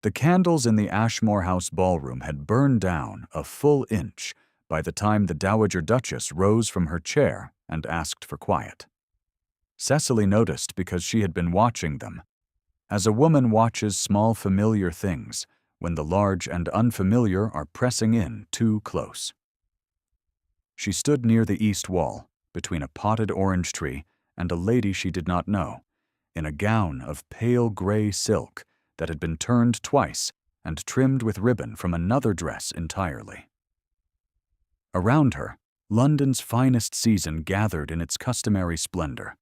The candles in the Ashmore House ballroom had burned down a full inch by the time the Dowager Duchess rose from her chair and asked for quiet. Cecily noticed because she had been watching them, as a woman watches small familiar things when the large and unfamiliar are pressing in too close. She stood near the east wall, between a potted orange tree and a lady she did not know, in a gown of pale gray silk that had been turned twice and trimmed with ribbon from another dress entirely. Around her, London's finest season gathered in its customary splendor,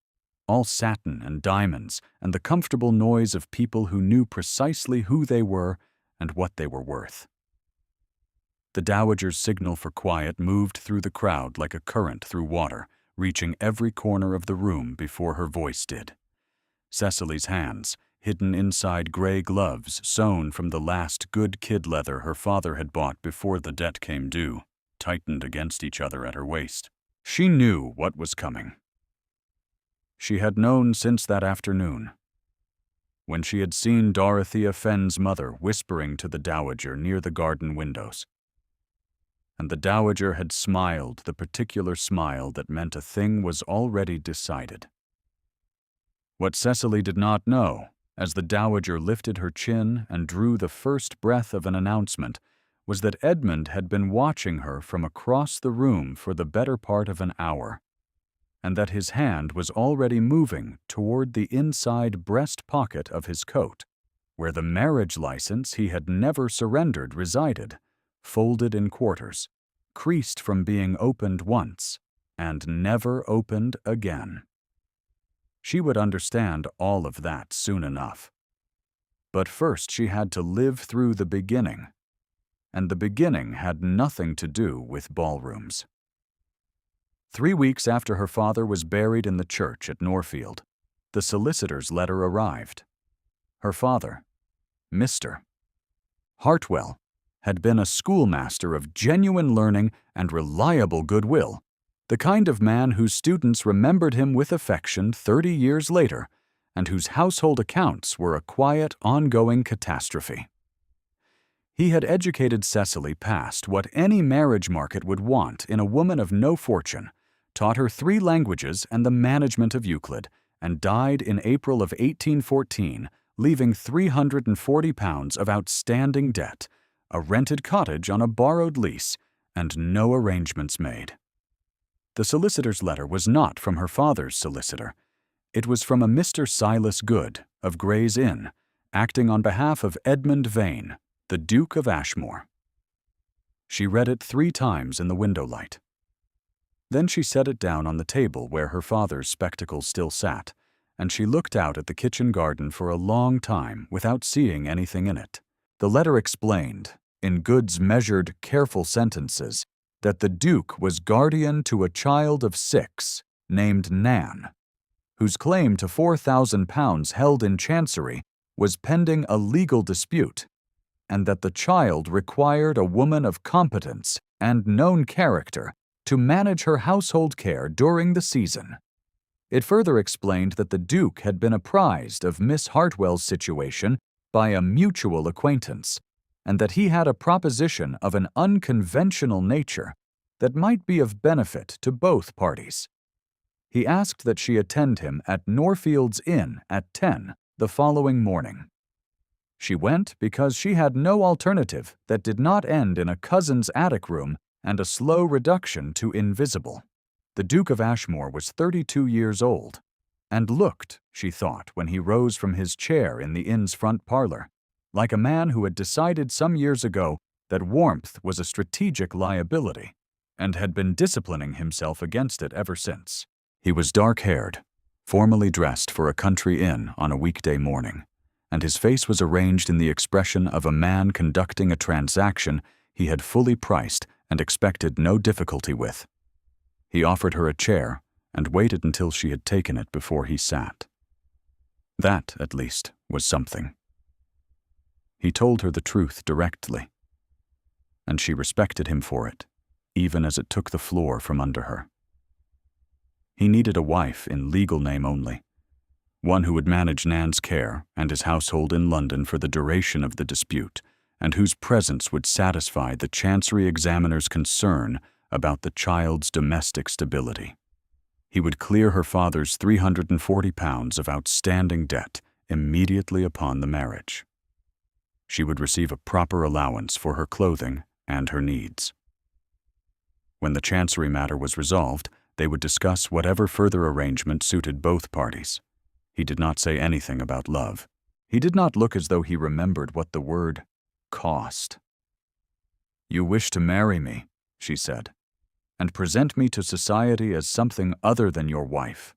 all satin and diamonds and the comfortable noise of people who knew precisely who they were and what they were worth. The Dowager's signal for quiet moved through the crowd like a current through water, reaching every corner of the room before her voice did. Cecily's hands, hidden inside gray gloves sewn from the last good kid leather her father had bought before the debt came due, tightened against each other at her waist. She knew what was coming. She had known since that afternoon, when she had seen Dorothea Fenn's mother whispering to the Dowager near the garden windows. And the Dowager had smiled the particular smile that meant a thing was already decided. What Cecily did not know, as the Dowager lifted her chin and drew the first breath of an announcement, was that Edmund had been watching her from across the room for the better part of an hour, and that his hand was already moving toward the inside breast pocket of his coat, where the marriage license he had never surrendered resided, folded in quarters, creased from being opened once, and never opened again. She would understand all of that soon enough. But first she had to live through the beginning, and the beginning had nothing to do with ballrooms. 3 weeks after her father was buried in the church at Norfield, the solicitor's letter arrived. Her father, Mr. Hartwell, had been a schoolmaster of genuine learning and reliable goodwill, the kind of man whose students remembered him with affection 30 years later, and whose household accounts were a quiet, ongoing catastrophe. He had educated Cecily past what any marriage market would want in a woman of no fortune, taught her 3 languages and the management of Euclid, and died in April of 1814, leaving £340 of outstanding debt, a rented cottage on a borrowed lease, and no arrangements made. The solicitor's letter was not from her father's solicitor. It was from a Mr. Silas Good of Gray's Inn, acting on behalf of Edmund Vane, the Duke of Ashmore. She read it 3 times in the window light. Then she set it down on the table where her father's spectacles still sat, and she looked out at the kitchen garden for a long time without seeing anything in it. The letter explained, in Good's measured, careful sentences, that the Duke was guardian to a child of 6, named Nan, whose claim to £4,000 held in Chancery was pending a legal dispute, and that the child required a woman of competence and known character to manage her household care during the season. It further explained that the Duke had been apprised of Miss Hartwell's situation by a mutual acquaintance, and that he had a proposition of an unconventional nature that might be of benefit to both parties. He asked that she attend him at Norfield's Inn at 10 the following morning. She went because she had no alternative that did not end in a cousin's attic room and a slow reduction to invisible. The Duke of Ashmore was 32 years old, and looked, she thought when he rose from his chair in the inn's front parlor, like a man who had decided some years ago that warmth was a strategic liability, and had been disciplining himself against it ever since. He was dark-haired, formally dressed for a country inn on a weekday morning, and his face was arranged in the expression of a man conducting a transaction he had fully priced and expected no difficulty with. He offered her a chair and waited until she had taken it before he sat. That, at least, was something. He told her the truth directly, and she respected him for it, even as it took the floor from under her. He needed a wife in legal name only, one who would manage Nan's care and his household in London for the duration of the dispute, and whose presence would satisfy the Chancery examiner's concern about the child's domestic stability. He would clear her father's £340 of outstanding debt immediately upon the marriage. She would receive a proper allowance for her clothing and her needs. When the Chancery matter was resolved, they would discuss whatever further arrangement suited both parties. He did not say anything about love. He did not look as though he remembered what the word cost. "You wish to marry me," she said, "and present me to society as something other than your wife."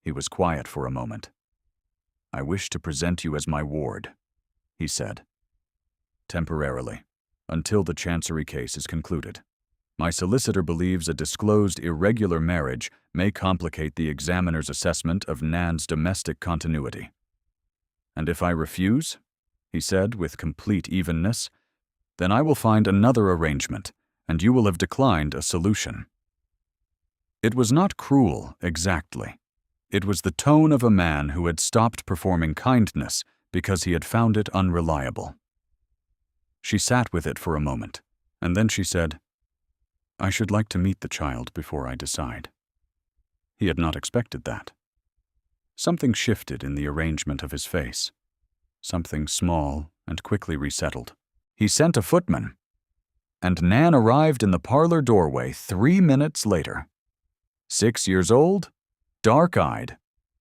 He was quiet for a moment. "I wish to present you as my ward," he said. "Temporarily, until the Chancery case is concluded. My solicitor believes a disclosed irregular marriage may complicate the examiner's assessment of Nan's domestic continuity. And if I refuse," he said with complete evenness, "then I will find another arrangement, and you will have declined a solution." It was not cruel, exactly. It was the tone of a man who had stopped performing kindness because he had found it unreliable. She sat with it for a moment, and then she said, "I should like to meet the child before I decide." He had not expected that. Something shifted in the arrangement of his face. Something small and quickly resettled. He sent a footman, and Nan arrived in the parlor doorway 3 minutes later. 6 years old, dark-eyed,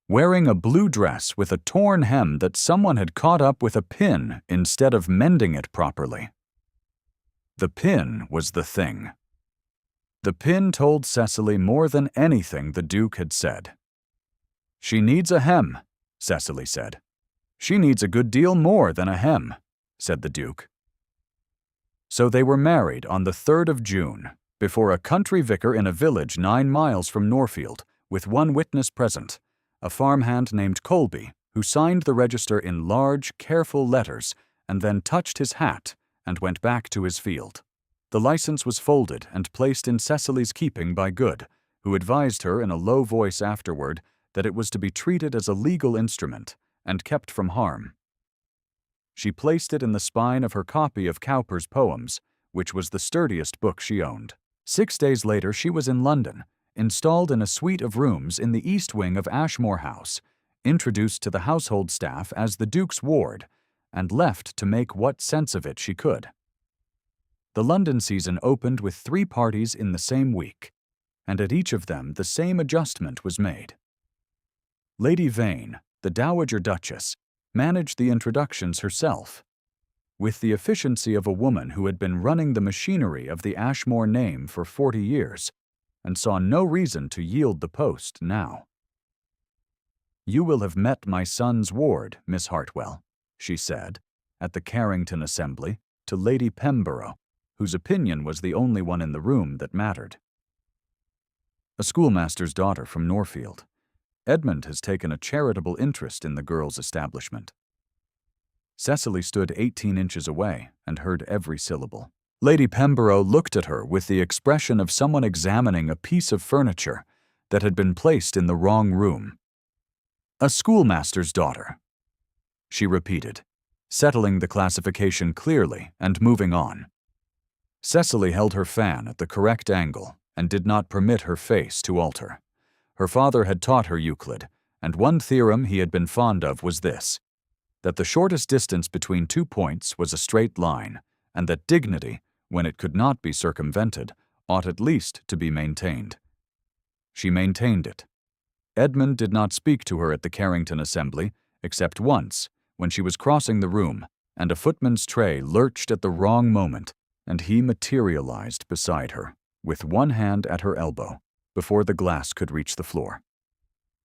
wearing a blue dress with a torn hem that someone had caught up with a pin instead of mending it properly. The pin was the thing. The pin told Cecily more than anything the Duke had said. "She needs a hem," Cecily said. "She needs a good deal more than a hem," said the Duke. So they were married on the 3rd of June, before a country vicar in a village 9 miles from Norfield, with one witness present, a farmhand named Colby, who signed the register in large, careful letters and then touched his hat and went back to his field. The license was folded and placed in Cecily's keeping by Good, who advised her in a low voice afterward that it was to be treated as a legal instrument and kept from harm. She placed it in the spine of her copy of Cowper's poems, which was the sturdiest book she owned. 6 days later she was in London, installed in a suite of rooms in the east wing of Ashmore House, introduced to the household staff as the Duke's ward, and left to make what sense of it she could. The London season opened with 3 parties in the same week, and at each of them the same adjustment was made. Lady Vane, the Dowager Duchess, managed the introductions herself, with the efficiency of a woman who had been running the machinery of the Ashmore name for 40 years, and saw no reason to yield the post now. "You will have met my son's ward, Miss Hartwell," she said, at the Carrington Assembly, to Lady Pemborough, whose opinion was the only one in the room that mattered. "A schoolmaster's daughter from Norfield. Edmund has taken a charitable interest in the girls' establishment." Cecily stood 18 inches away and heard every syllable. Lady Pemborough looked at her with the expression of someone examining a piece of furniture that had been placed in the wrong room. "A schoolmaster's daughter," she repeated, settling the classification clearly and moving on. Cecily held her fan at the correct angle and did not permit her face to alter. Her father had taught her Euclid, and one theorem he had been fond of was this: that the shortest distance between 2 points was a straight line, and that dignity, when it could not be circumvented, ought at least to be maintained. She maintained it. Edmund did not speak to her at the Carrington Assembly, except once, when she was crossing the room, and a footman's tray lurched at the wrong moment, and he materialized beside her, with one hand at her elbow, before the glass could reach the floor.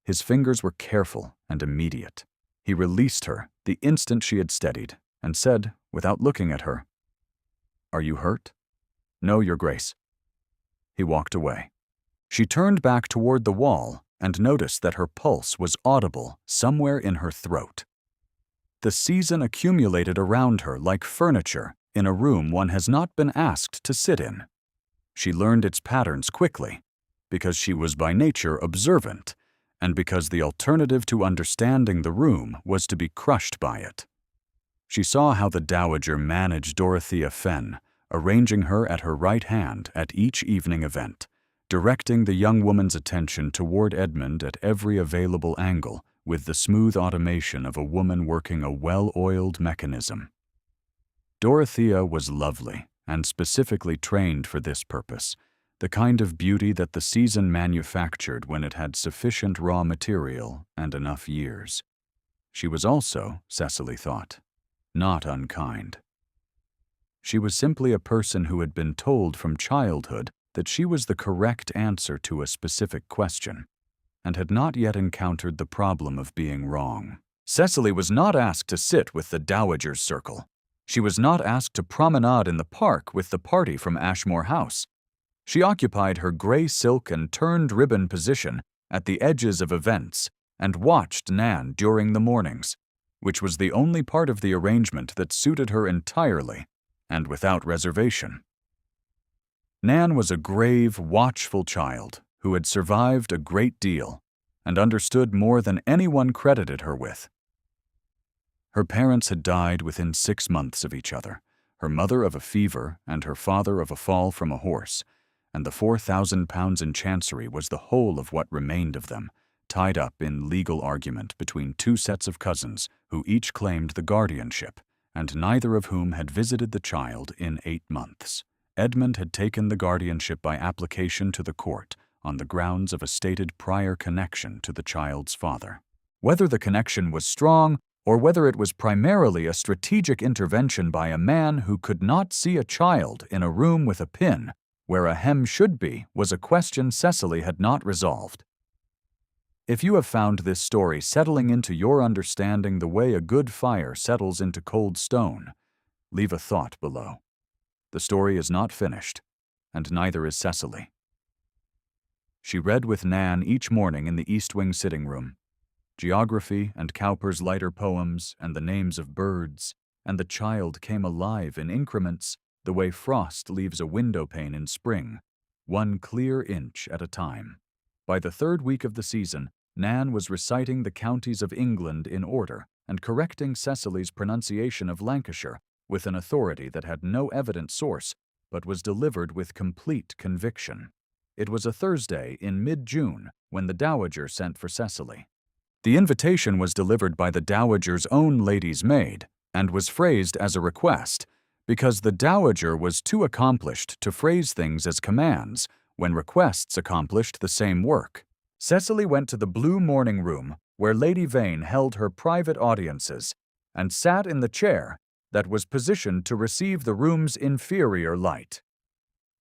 His fingers were careful and immediate. He released her the instant she had steadied, and said, without looking at her, "Are you hurt?" "No, Your Grace." He walked away. She turned back toward the wall and noticed that her pulse was audible somewhere in her throat. The season accumulated around her like furniture in a room one has not been asked to sit in. She learned its patterns quickly, because she was by nature observant, and because the alternative to understanding the room was to be crushed by it. She saw how the Dowager managed Dorothea Fenn, arranging her at her right hand at each evening event, directing the young woman's attention toward Edmund at every available angle with the smooth automation of a woman working a well-oiled mechanism. Dorothea was lovely and specifically trained for this purpose, the kind of beauty that the season manufactured when it had sufficient raw material and enough years. She was also, Cecily thought, not unkind. She was simply a person who had been told from childhood that she was the correct answer to a specific question, and had not yet encountered the problem of being wrong. Cecily was not asked to sit with the Dowager's circle. She was not asked to promenade in the park with the party from Ashmore House. She occupied her gray silk and turned ribbon position at the edges of events and watched Nan during the mornings, which was the only part of the arrangement that suited her entirely and without reservation. Nan was a grave, watchful child who had survived a great deal and understood more than anyone credited her with. Her parents had died within 6 months of each other, her mother of a fever and her father of a fall from a horse, and the £4,000 in chancery was the whole of what remained of them, tied up in legal argument between 2 sets of cousins who each claimed the guardianship, and neither of whom had visited the child in 8 months. Edmund had taken the guardianship by application to the court on the grounds of a stated prior connection to the child's father. Whether the connection was strong or whether it was primarily a strategic intervention by a man who could not see a child in a room with a pin where a hem should be was a question Cecily had not resolved. If you have found this story settling into your understanding the way a good fire settles into cold stone, leave a thought below. The story is not finished, and neither is Cecily. She read with Nan each morning in the East Wing sitting room. Geography and Cowper's lighter poems and the names of birds, and the child came alive in increments the way frost leaves a window pane in spring, 1 clear inch at a time. By the 3rd week of the season, Nan was reciting the counties of England in order and correcting Cecily's pronunciation of Lancashire with an authority that had no evident source but was delivered with complete conviction. It was a Thursday in mid-June when the Dowager sent for Cecily. The invitation was delivered by the Dowager's own lady's maid and was phrased as a request because the Dowager was too accomplished to phrase things as commands when requests accomplished the same work. Cecily went to the blue morning room where Lady Vane held her private audiences and sat in the chair that was positioned to receive the room's inferior light.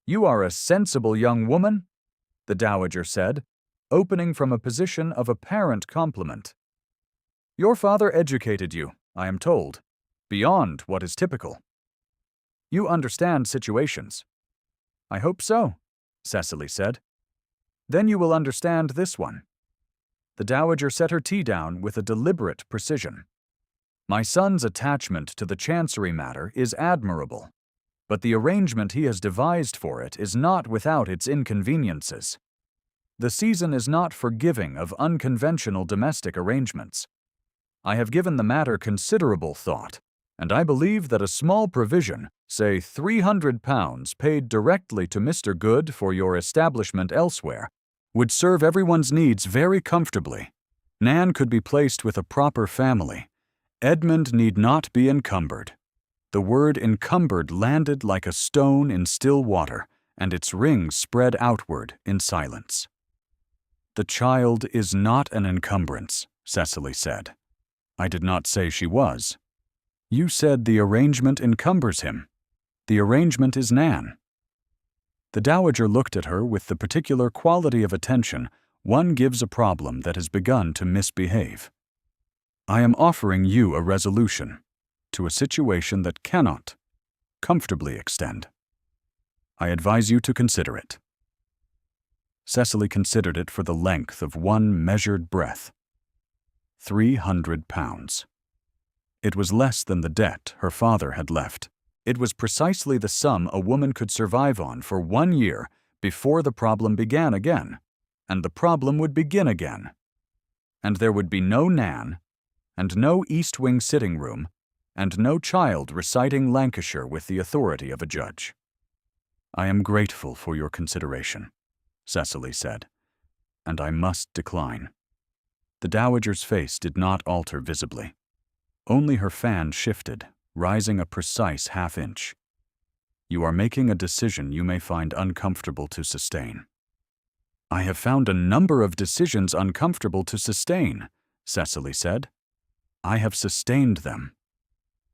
"You are a sensible young woman," the Dowager said, opening from a position of apparent compliment. "Your father educated you, I am told, beyond what is typical. You understand situations." "I hope so," Cecily said. "Then you will understand this one." The Dowager set her tea down with a deliberate precision. "My son's attachment to the chancery matter is admirable, but the arrangement he has devised for it is not without its inconveniences. The season is not forgiving of unconventional domestic arrangements. I have given the matter considerable thought, and I believe that a small provision, say £300 paid directly to Mr. Good for your establishment elsewhere, would serve everyone's needs very comfortably. Nan could be placed with a proper family. Edmund need not be encumbered." The word encumbered landed like a stone in still water, and its rings spread outward in silence. "The child is not an encumbrance," Cecily said. "I did not say she was. You said the arrangement encumbers him. The arrangement is Nan." The Dowager looked at her with the particular quality of attention one gives a problem that has begun to misbehave. "I am offering you a resolution to a situation that cannot comfortably extend. I advise you to consider it." Cecily considered it for the length of one measured breath. £300. It was less than the debt her father had left. It was precisely the sum a woman could survive on for 1 year before the problem began again, and the problem would begin again. and there would be no Nan, and no East Wing sitting room, and no child reciting Lancashire with the authority of a judge. "I am grateful for your consideration," Cecily said, "and I must decline." The dowager's face did not alter visibly. Only her fan shifted, rising a precise half-inch. "You are making a decision you may find uncomfortable to sustain." "I have found a number of decisions uncomfortable to sustain," Cecily said. "I have sustained them."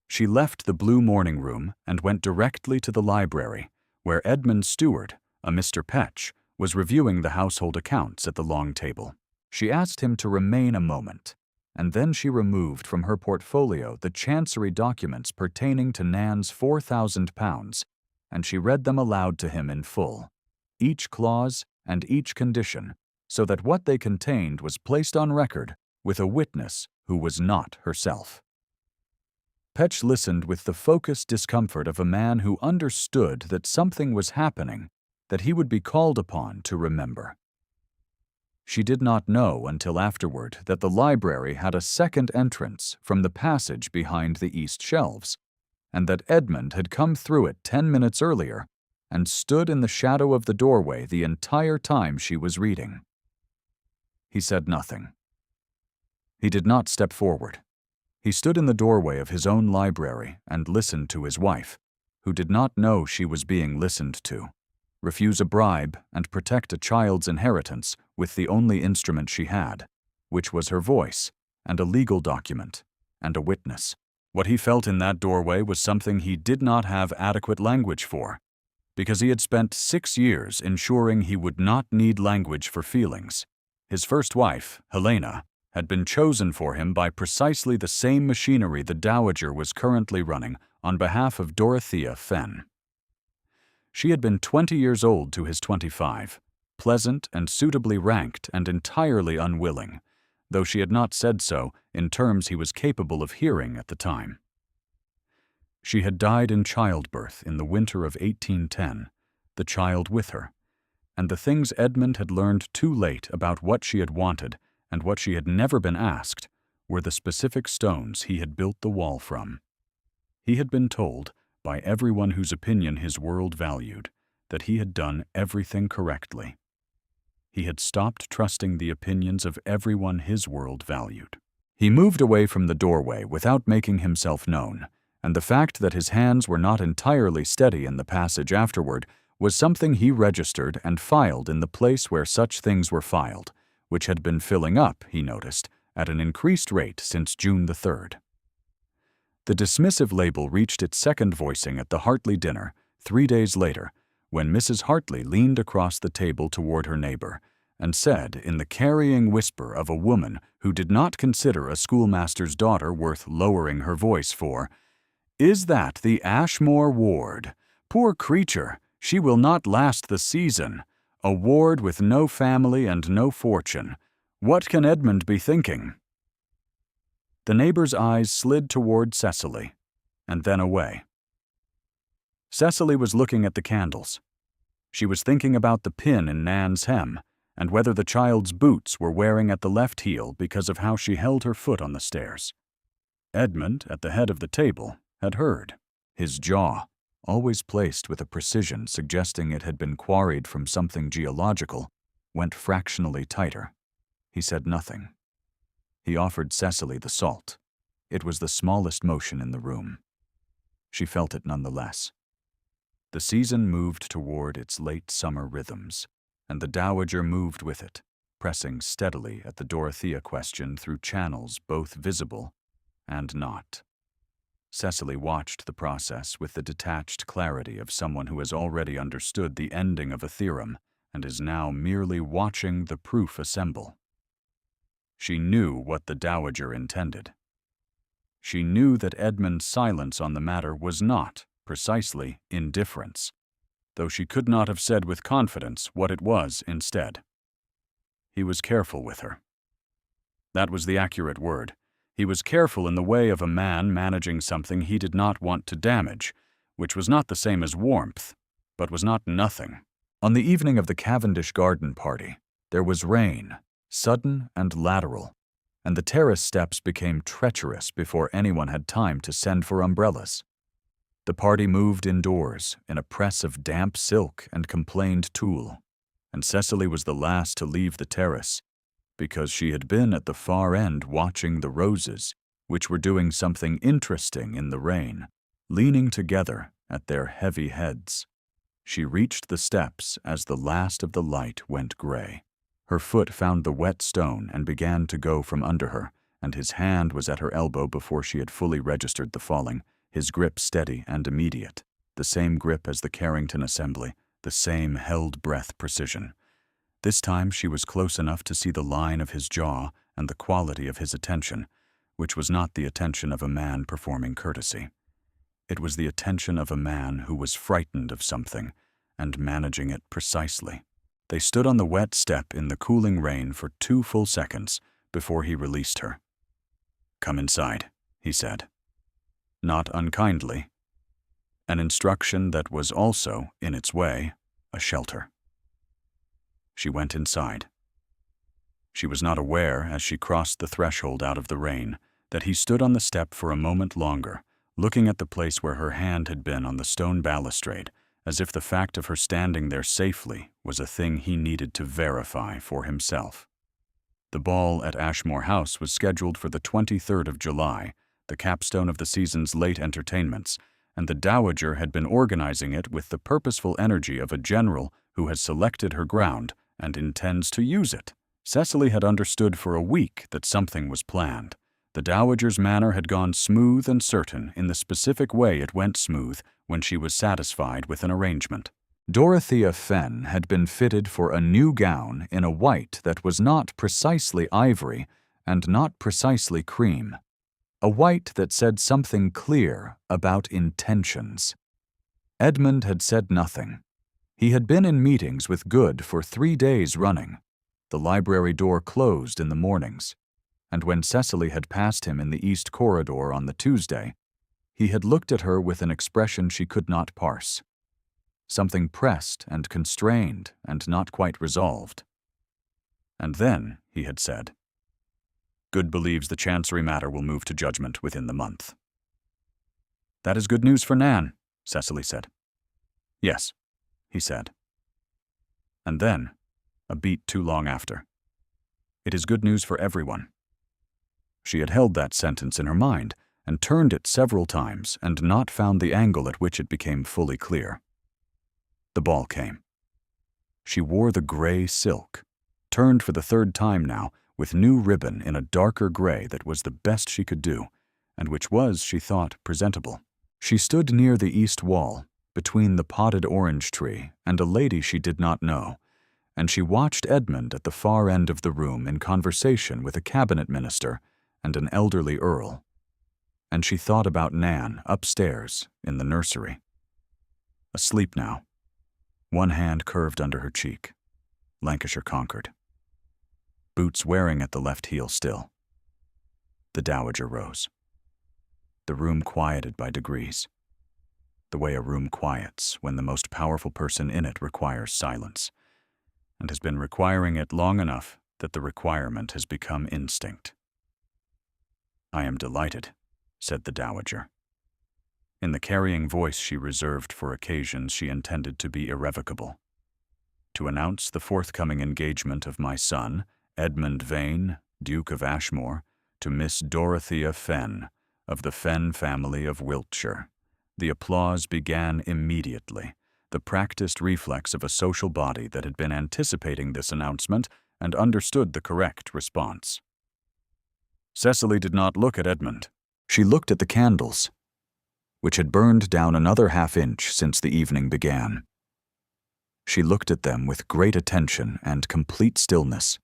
She left the blue morning room and went directly to the library, where Edmund Stewart, a Mr. Petch, was reviewing the household accounts at the long table. She asked him to remain a moment, and then she removed from her portfolio the chancery documents pertaining to Nan's £4,000, and she read them aloud to him in full, each clause and each condition, so that what they contained was placed on record with a witness who was not herself. Petch listened with the focused discomfort of a man who understood that something was happening that he would be called upon to remember. She did not know until afterward that the library had a second entrance from the passage behind the east shelves, and that Edmund had come through it 10 minutes earlier and stood in the shadow of the doorway the entire time she was reading. He said nothing. He did not step forward. He stood in the doorway of his own library and listened to his wife, who did not know she was being listened to, refuse a bribe and protect a child's inheritance with the only instrument she had, which was her voice, and a legal document, and a witness. What he felt in that doorway was something he did not have adequate language for, because he had spent 6 years ensuring he would not need language for feelings. His first wife, Helena, had been chosen for him by precisely the same machinery the Dowager was currently running on behalf of Dorothea Fenn. She had been 20 years old to his 25, pleasant and suitably ranked and entirely unwilling, though she had not said so in terms he was capable of hearing at the time. She had died in childbirth in the winter of 1810, the child with her, and the things Edmund had learned too late about what she had wanted and what she had never been asked were the specific stones he had built the wall from. He had been told, by everyone whose opinion his world valued, that he had done everything correctly. He had stopped trusting the opinions of everyone his world valued. He moved away from the doorway without making himself known, and the fact that his hands were not entirely steady in the passage afterward was something he registered and filed in the place where such things were filed, which had been filling up, he noticed, at an increased rate since June the 3rd. The dismissive label reached its second voicing at the Hartley dinner 3 days later, when Mrs. Hartley leaned across the table toward her neighbor and said in the carrying whisper of a woman who did not consider a schoolmaster's daughter worth lowering her voice for, "Is that the Ashmore ward? Poor creature, she will not last the season. A ward with no family and no fortune. What can Edmund be thinking?" The neighbor's eyes slid toward Cecily, and then away. Cecily was looking at the candles. She was thinking about the pin in Nan's hem, and whether the child's boots were wearing at the left heel because of how she held her foot on the stairs. Edmund, at the head of the table, had heard. His jaw, always placed with a precision suggesting it had been quarried from something geological, went fractionally tighter. He said nothing. He offered Cecily the salt. It was the smallest motion in the room. She felt it nonetheless. The season moved toward its late summer rhythms, and the Dowager moved with it, pressing steadily at the Dorothea question through channels both visible and not. Cecily watched the process with the detached clarity of someone who has already understood the ending of a theorem and is now merely watching the proof assemble. She knew what the Dowager intended. She knew that Edmund's silence on the matter was not, precisely, indifference, though she could not have said with confidence what it was instead. He was careful with her. That was the accurate word. He was careful in the way of a man managing something he did not want to damage, which was not the same as warmth, but was not nothing. On the evening of the Cavendish garden party, there was rain, sudden and lateral, and the terrace steps became treacherous before anyone had time to send for umbrellas. The party moved indoors in a press of damp silk and complained tulle, and Cecily was the last to leave the terrace because she had been at the far end watching the roses, which were doing something interesting in the rain, leaning together at their heavy heads. She reached the steps as the last of the light went gray. Her foot found the wet stone and began to go from under her, and his hand was at her elbow before she had fully registered the falling, his grip steady and immediate, the same grip as the Carrington assembly, the same held-breath precision. This time she was close enough to see the line of his jaw and the quality of his attention, which was not the attention of a man performing courtesy. It was the attention of a man who was frightened of something and managing it precisely. They stood on the wet step in the cooling rain for 2 full seconds before he released her. "Come inside," he said. Not unkindly. An instruction that was also, in its way, a shelter. She went inside. She was not aware, as she crossed the threshold out of the rain, that he stood on the step for a moment longer, looking at the place where her hand had been on the stone balustrade, as if the fact of her standing there safely was a thing he needed to verify for himself. The ball at Ashmore House was scheduled for the 23rd of July, the capstone of the season's late entertainments, and the Dowager had been organizing it with the purposeful energy of a general who has selected her ground and intends to use it. Cecily had understood for a week that something was planned. The Dowager's manner had gone smooth and certain in the specific way it went smooth when she was satisfied with an arrangement. Dorothea Fenn had been fitted for a new gown in a white that was not precisely ivory and not precisely cream. A white that said something clear about intentions. Edmund had said nothing. He had been in meetings with Good for 3 days running. The library door closed in the mornings, and when Cecily had passed him in the east corridor on the Tuesday, he had looked at her with an expression she could not parse. Something pressed and constrained and not quite resolved. And then, he had said, "Good believes the Chancery matter will move to judgment within the month." "That is good news for Nan," Cecily said. "Yes," he said. And then, a beat too long after, "It is good news for everyone." She had held that sentence in her mind and turned it several times and not found the angle at which it became fully clear. The ball came. She wore the gray silk, turned for the 3rd time now, with new ribbon in a darker gray that was the best she could do, and which was, she thought, presentable. She stood near the east wall, between the potted orange tree and a lady she did not know, and she watched Edmund at the far end of the room in conversation with a cabinet minister and an elderly earl. And she thought about Nan upstairs in the nursery. Asleep now, one hand curved under her cheek. Lancashire conquered. Boots wearing at the left heel still. The Dowager rose. The room quieted by degrees, the way a room quiets when the most powerful person in it requires silence, and has been requiring it long enough that the requirement has become instinct. "I am delighted," said the Dowager, in the carrying voice she reserved for occasions she intended to be irrevocable, "to announce the forthcoming engagement of my son, Edmund Vane, Duke of Ashmore, to Miss Dorothea Fenn, of the Fenn family of Wiltshire." The applause began immediately, the practiced reflex of a social body that had been anticipating this announcement and understood the correct response. Cecily did not look at Edmund. She looked at the candles, which had burned down another half-inch since the evening began. She looked at them with great attention and complete stillness,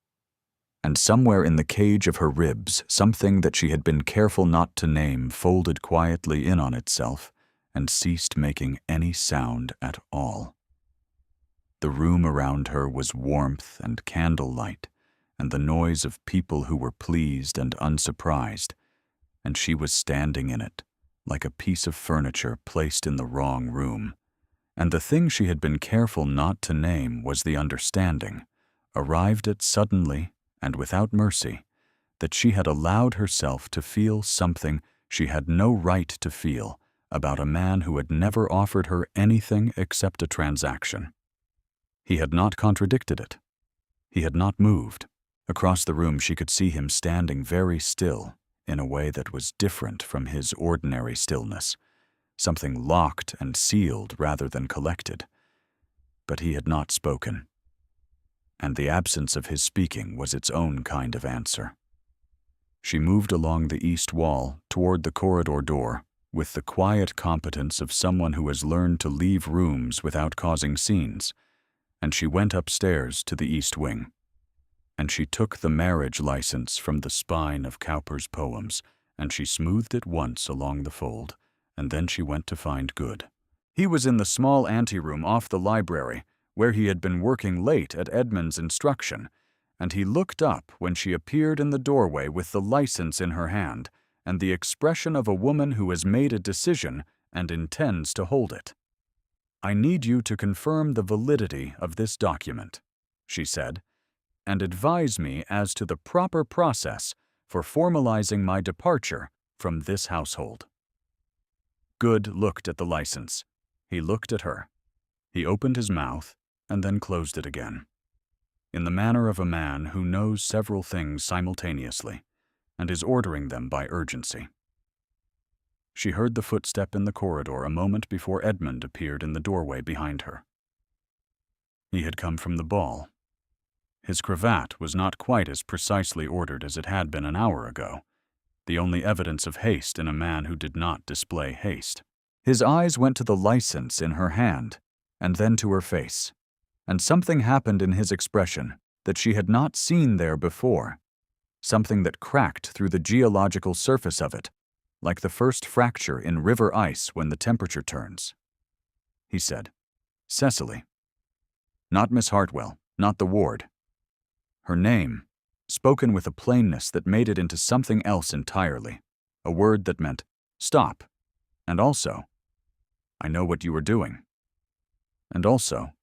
and somewhere in the cage of her ribs something that she had been careful not to name folded quietly in on itself and ceased making any sound at all. The room around her was warmth and candlelight, and the noise of people who were pleased and unsurprised, and she was standing in it, like a piece of furniture placed in the wrong room. And the thing she had been careful not to name was the understanding, arrived at suddenly and without mercy, that she had allowed herself to feel something she had no right to feel about a man who had never offered her anything except a transaction. He had not contradicted it. He had not moved. Across the room she could see him standing very still in a way that was different from his ordinary stillness, something locked and sealed rather than collected. But he had not spoken, and the absence of his speaking was its own kind of answer. She moved along the east wall toward the corridor door with the quiet competence of someone who has learned to leave rooms without causing scenes, and she went upstairs to the east wing. And she took the marriage license from the spine of Cowper's poems, and she smoothed it once along the fold, and then she went to find Good. He was in the small anteroom off the library, where he had been working late at Edmund's instruction, and he looked up when she appeared in the doorway with the license in her hand and the expression of a woman who has made a decision and intends to hold it. "I need you to confirm the validity of this document," she said, "and advise me as to the proper process for formalizing my departure from this household." Good looked at the license. He looked at her. He opened his mouth and then closed it again, in the manner of a man who knows several things simultaneously and is ordering them by urgency. She heard the footstep in the corridor a moment before Edmund appeared in the doorway behind her. He had come from the ball. His cravat was not quite as precisely ordered as it had been an hour ago, the only evidence of haste in a man who did not display haste. His eyes went to the license in her hand, and then to her face, and something happened in his expression that she had not seen there before, something that cracked through the geological surface of it, like the first fracture in river ice when the temperature turns. He said, "Cecily." Not Miss Hartwell, not the ward. Her name, spoken with a plainness that made it into something else entirely, a word that meant, "Stop," and also, "I know what you are doing." And also,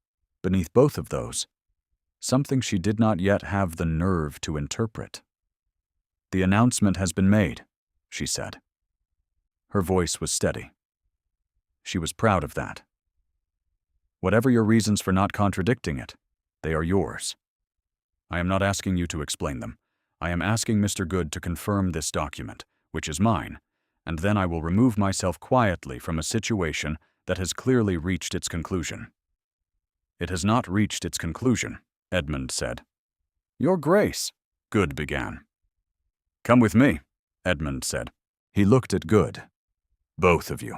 beneath both of those, something she did not yet have the nerve to interpret. "The announcement has been made," she said. Her voice was steady. She was proud of that. "Whatever your reasons for not contradicting it, they are yours. I am not asking you to explain them. I am asking Mr. Good to confirm this document, which is mine, and then I will remove myself quietly from a situation that has clearly reached its conclusion." "It has not reached its conclusion," Edmund said. "Your Grace," Good began. "Come with me," Edmund said. He looked at Good. "Both of you."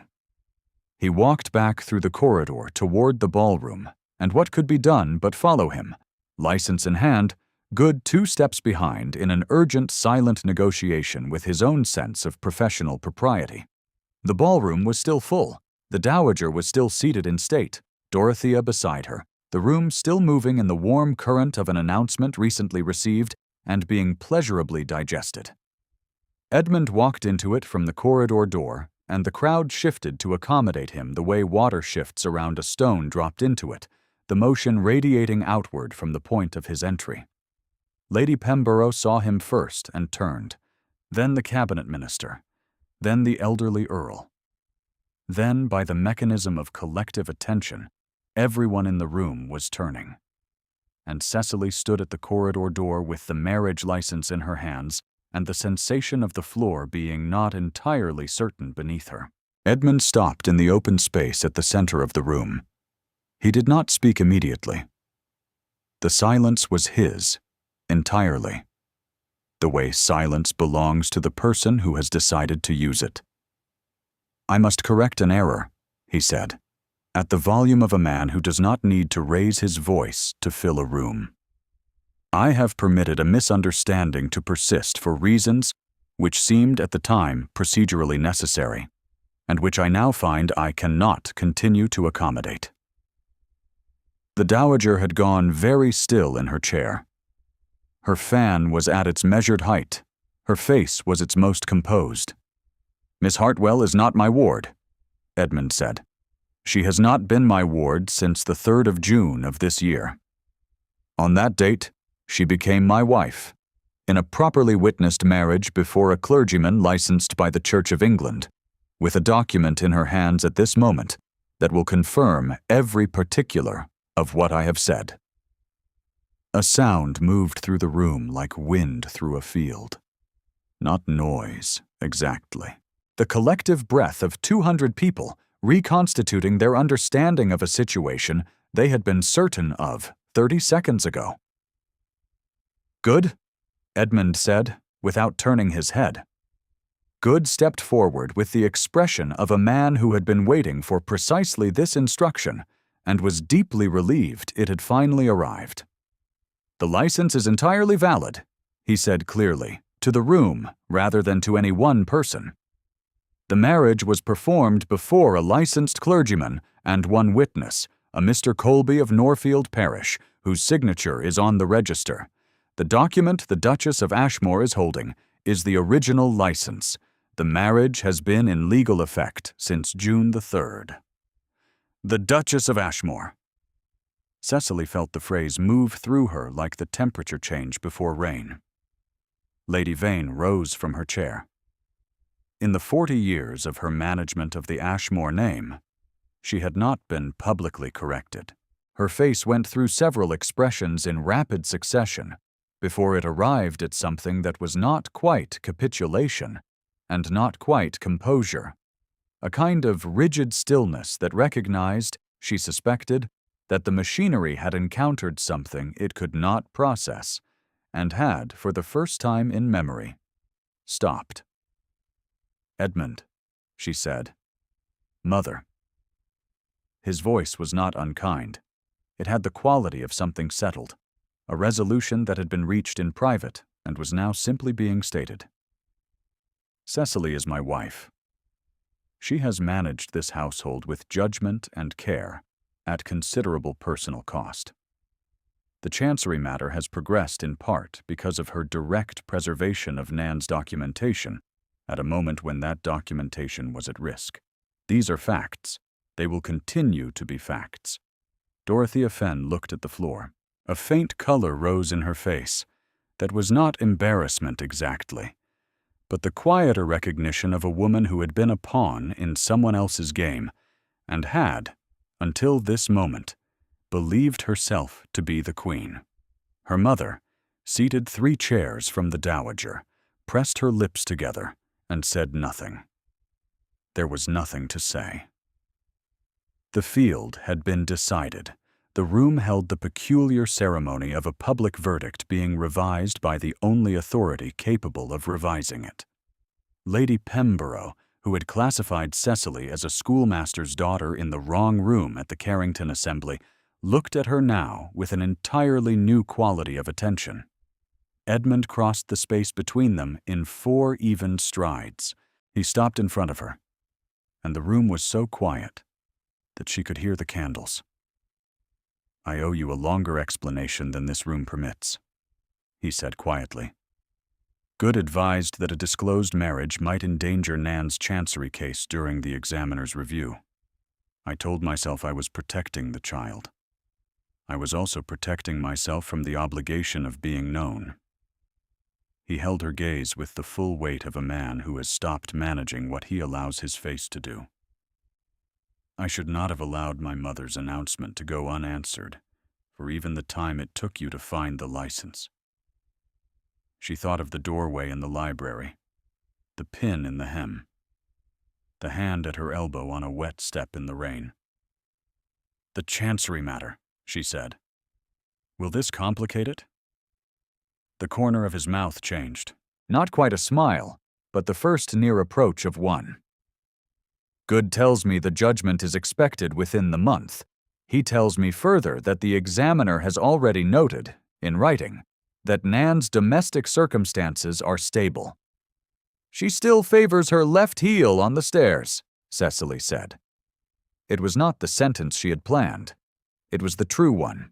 He walked back through the corridor toward the ballroom, and what could be done but follow him, license in hand, Good 2 steps behind in an urgent, silent negotiation with his own sense of professional propriety. The ballroom was still full. The Dowager was still seated in state, Dorothea beside her, the room still moving in the warm current of an announcement recently received and being pleasurably digested. Edmund walked into it from the corridor door, and the crowd shifted to accommodate him the way water shifts around a stone dropped into it, the motion radiating outward from the point of his entry. Lady Pemborough saw him first and turned, then the cabinet minister, then the elderly earl. Then, by the mechanism of collective attention, everyone in the room was turning. And Cecily stood at the corridor door with the marriage license in her hands and the sensation of the floor being not entirely certain beneath her. Edmund stopped in the open space at the center of the room. He did not speak immediately. The silence was his, entirely, the way silence belongs to the person who has decided to use it. "I must correct an error," he said, at the volume of a man who does not need to raise his voice to fill a room. "I have permitted a misunderstanding to persist for reasons which seemed at the time procedurally necessary, and which I now find I cannot continue to accommodate." The Dowager had gone very still in her chair. Her fan was at its measured height. Her face was its most composed. "Miss Hartwell is not my ward," Edmund said. "She has not been my ward since the 3rd of June of this year. On that date, she became my wife, in a properly witnessed marriage before a clergyman licensed by the Church of England, with a document in her hands at this moment that will confirm every particular of what I have said. A sound moved through the room like wind through a field. Not noise, exactly. The collective breath of 200 people reconstituting their understanding of a situation they had been certain of 30 seconds ago. "Good?" Edmund said, without turning his head. Good stepped forward with the expression of a man who had been waiting for precisely this instruction and was deeply relieved it had finally arrived. "The license is entirely valid," he said clearly, to the room rather than to any one person. "The marriage was performed before a licensed clergyman and one witness, a Mr. Colby of Norfield Parish, whose signature is on the register. The document the Duchess of Ashmore is holding is the original license. The marriage has been in legal effect since June the 3rd. The Duchess of Ashmore." Cecily felt the phrase move through her like the temperature change before rain. Lady Vane rose from her chair. In the 40 years of her management of the Ashmore name, she had not been publicly corrected. Her face went through several expressions in rapid succession before it arrived at something that was not quite capitulation and not quite composure, a kind of rigid stillness that recognized, she suspected, that the machinery had encountered something it could not process and had, for the first time in memory, stopped. "Edmund," she said. "Mother." His voice was not unkind. It had the quality of something settled, a resolution that had been reached in private and was now simply being stated. "Cecily is my wife. She has managed this household with judgment and care, at considerable personal cost. The Chancery matter has progressed in part because of her direct preservation of Nan's documentation at a moment when that documentation was at risk. These are facts. They will continue to be facts." Dorothea Fenn looked at the floor. A faint color rose in her face that was not embarrassment exactly, but the quieter recognition of a woman who had been a pawn in someone else's game and had, until this moment, believed herself to be the queen. Her mother, seated 3 chairs from the dowager, pressed her lips together and said nothing. There was nothing to say. The field had been decided. The room held the peculiar ceremony of a public verdict being revised by the only authority capable of revising it. Lady Pemborough, who had classified Cecily as a schoolmaster's daughter in the wrong room at the Carrington Assembly, looked at her now with an entirely new quality of attention. Edmund crossed the space between them in 4 even strides. He stopped in front of her, and the room was so quiet that she could hear the candles. "I owe you a longer explanation than this room permits," he said quietly. Good advised that a disclosed marriage might endanger Nan's Chancery case during the examiner's review. I told myself I was protecting the child. I was also protecting myself from the obligation of being known. He held her gaze with the full weight of a man who has stopped managing what he allows his face to do. "I should not have allowed my mother's announcement to go unanswered for even the time it took you to find the license." She thought of the doorway in the library, the pin in the hem, the hand at her elbow on a wet step in the rain. "The Chancery matter," she said. "Will this complicate it?" The corner of his mouth changed. Not quite a smile, but the first near approach of one. "Good tells me the judgment is expected within the month. He tells me further that the examiner has already noted, in writing, that Nan's domestic circumstances are stable." "She still favors her left heel on the stairs," Cecily said. It was not the sentence she had planned. It was the true one.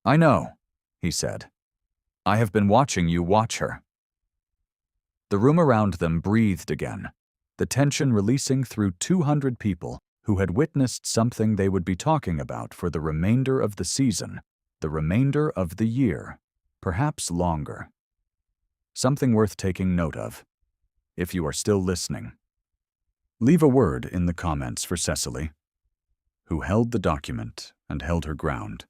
"I know," he said. "I have been watching you watch her." The room around them breathed again, the tension releasing through 200 people who had witnessed something they would be talking about for the remainder of the season, the remainder of the year, perhaps longer. Something worth taking note of, if you are still listening. Leave a word in the comments for Cecily, who held the document and held her ground,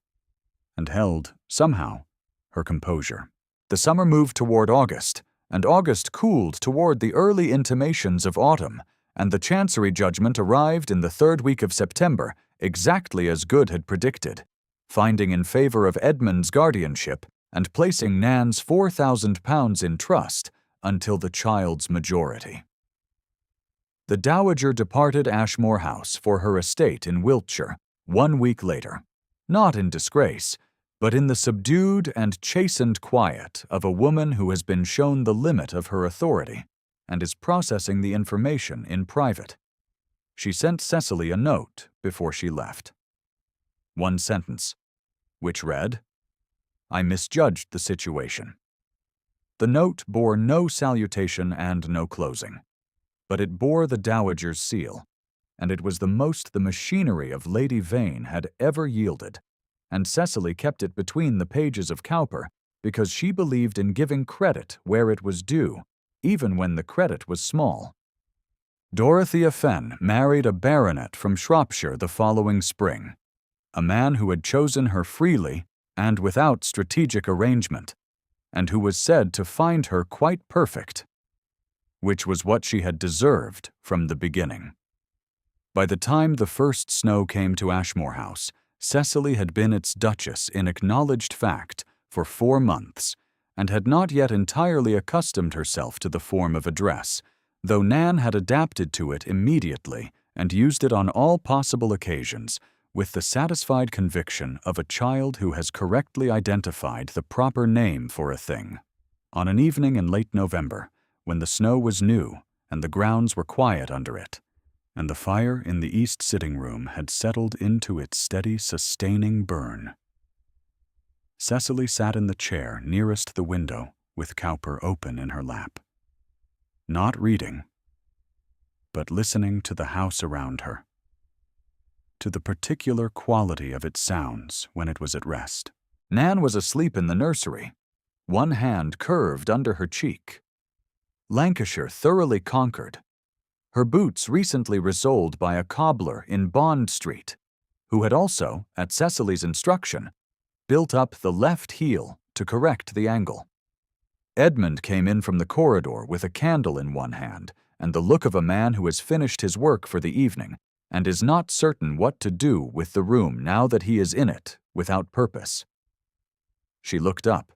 and held, somehow, her composure. The summer moved toward August, and August cooled toward the early intimations of autumn, and the Chancery judgment arrived in the third week of September, exactly as Good had predicted, finding in favor of Edmund's guardianship and placing Nan's £4,000 in trust until the child's majority. The Dowager departed Ashmore House for her estate in Wiltshire 1 week later, not in disgrace, but in the subdued and chastened quiet of a woman who has been shown the limit of her authority and is processing the information in private. She sent Cecily a note before she left. One sentence, which read, "I misjudged the situation." The note bore no salutation and no closing, but it bore the Dowager's seal, and it was the most the machinery of Lady Vane had ever yielded, and Cecily kept it between the pages of Cowper because she believed in giving credit where it was due, even when the credit was small. Dorothea Fenn married a baronet from Shropshire the following spring, a man who had chosen her freely and without strategic arrangement, and who was said to find her quite perfect, which was what she had deserved from the beginning. By the time the first snow came to Ashmore House, Cecily had been its duchess in acknowledged fact for 4 months, and had not yet entirely accustomed herself to the form of address, though Nan had adapted to it immediately and used it on all possible occasions, with the satisfied conviction of a child who has correctly identified the proper name for a thing. On an evening in late November, when the snow was new and the grounds were quiet under it, and the fire in the east sitting room had settled into its steady, sustaining burn, Cecily sat in the chair nearest the window with Cowper open in her lap, not reading, but listening to the house around her, to the particular quality of its sounds when it was at rest. Nan was asleep in the nursery, one hand curved under her cheek. Lancashire thoroughly conquered, her boots recently resoled by a cobbler in Bond Street, who had also, at Cecily's instruction, built up the left heel to correct the angle. Edmund came in from the corridor with a candle in one hand and the look of a man who has finished his work for the evening and is not certain what to do with the room now that he is in it without purpose. She looked up.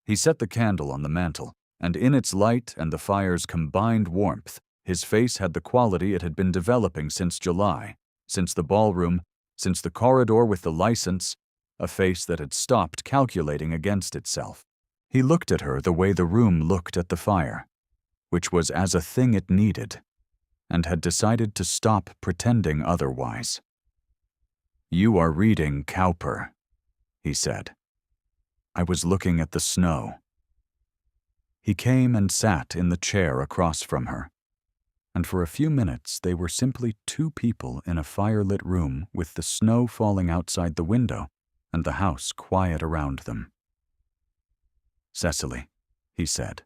He set the candle on the mantel, and in its light and the fire's combined warmth, his face had the quality it had been developing since July, since the ballroom, since the corridor with the license, a face that had stopped calculating against itself. He looked at her the way the room looked at the fire, which was as a thing it needed, and had decided to stop pretending otherwise. "You are reading Cowper," he said. "I was looking at the snow." He came and sat in the chair across from her, and for a few minutes they were simply two people in a firelit room with the snow falling outside the window and the house quiet around them. "Cecily," he said,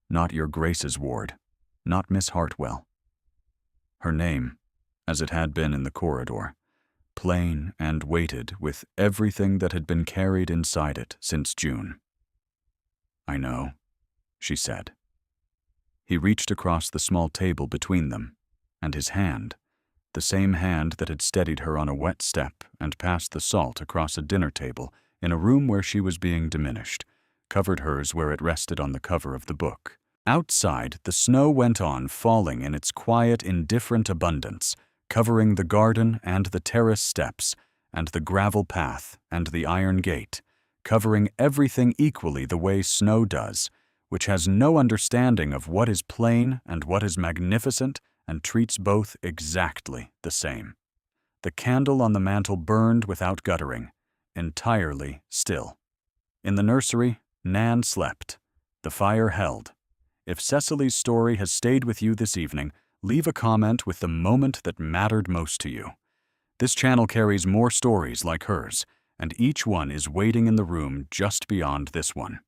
"not your Grace's ward, not Miss Hartwell." Her name, as it had been in the corridor, plain and weighted with everything that had been carried inside it since June. "I know," she said. He reached across the small table between them, and his hand, the same hand that had steadied her on a wet step and passed the salt across a dinner table in a room where she was being diminished, covered hers where it rested on the cover of the book. Outside, the snow went on falling in its quiet, indifferent abundance, covering the garden and the terrace steps and the gravel path and the iron gate, covering everything equally the way snow does, which has no understanding of what is plain and what is magnificent and treats both exactly the same. The candle on the mantel burned without guttering, entirely still. In the nursery, Nan slept. The fire held. If Cecily's story has stayed with you this evening, leave a comment with the moment that mattered most to you. This channel carries more stories like hers, and each one is waiting in the room just beyond this one.